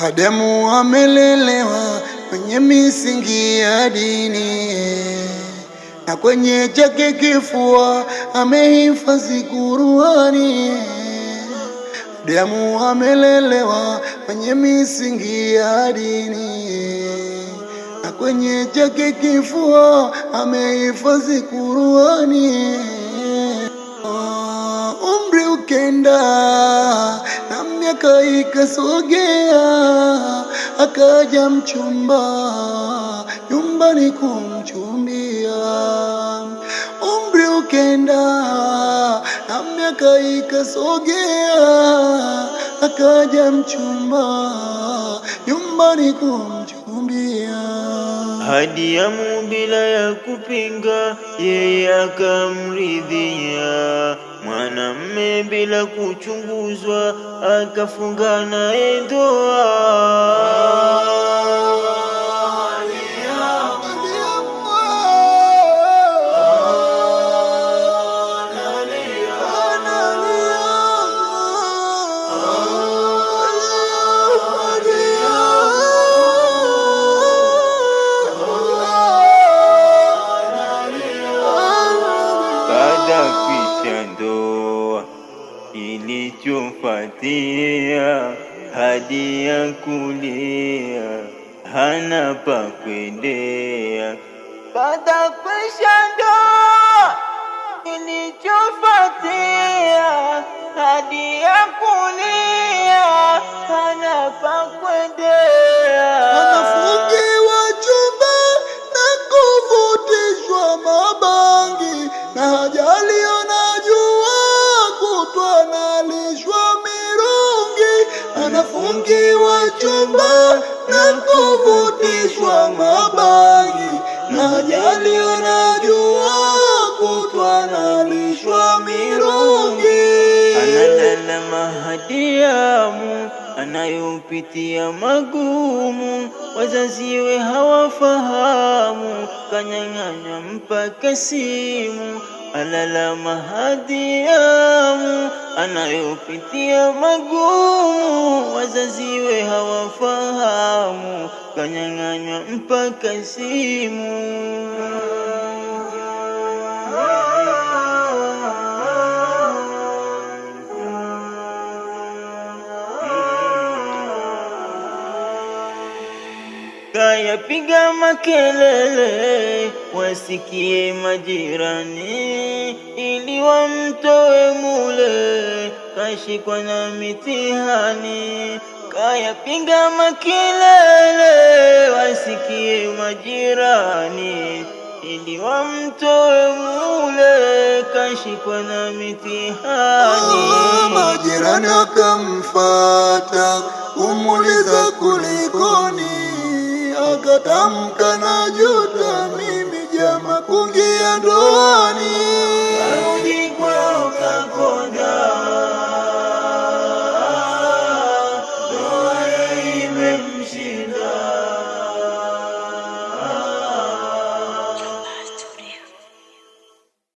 Adamu amelelewa kwenye misingi ya dini, na kwenye chake kifua amehifadhi Qur'ani. Adamu amelelewa kwenye misingi ya dini, na kwenye chake kifua amehifadhi Qur'ani. Umri ukenda na miaka ikasogea, akaja mchumba nyumbani kumchumbia. Umri ukenda na miaka ikasogea, akaja mchumba nyumbani kumchumbia. Hadi Yamu bila ya kupinga, yeye akamridhia. Mwanamme bila kuchunguzwa, akafunga naye ndoa. Kisha ndoa ilichofuatia, hadi ya kulia hana pa kwendea. Baada kisha ndoa ilichofuatia, hadi ya kulia hana pa kwendea. Wanafungiwa chumba na kuvutishwa mabangi, na hajali anajua kutwa nalishwa mirungi. Anafungiwa chumba na kuvutishwa mabangi, na hajali anajua kutwa nalishwa mirungi. Analalama hadi Yamu anayopitia magumu, wazaziwe hawafahamu, kanyang'anya mpaka simu. Analalama hadi Yamu anayopitia magumu, wazaziwe hawafahamu, kanyang'anya mpaka simu. Kayapiga makelele wasikie majirani, ili wamtoe mule, kashikwa na mitihani. Kayapiga makelele wasikie majirani, ili wamtoe mule, kashikwa na mitihani. Majirani akamfata kumuuliza kulikoni, akatamka najua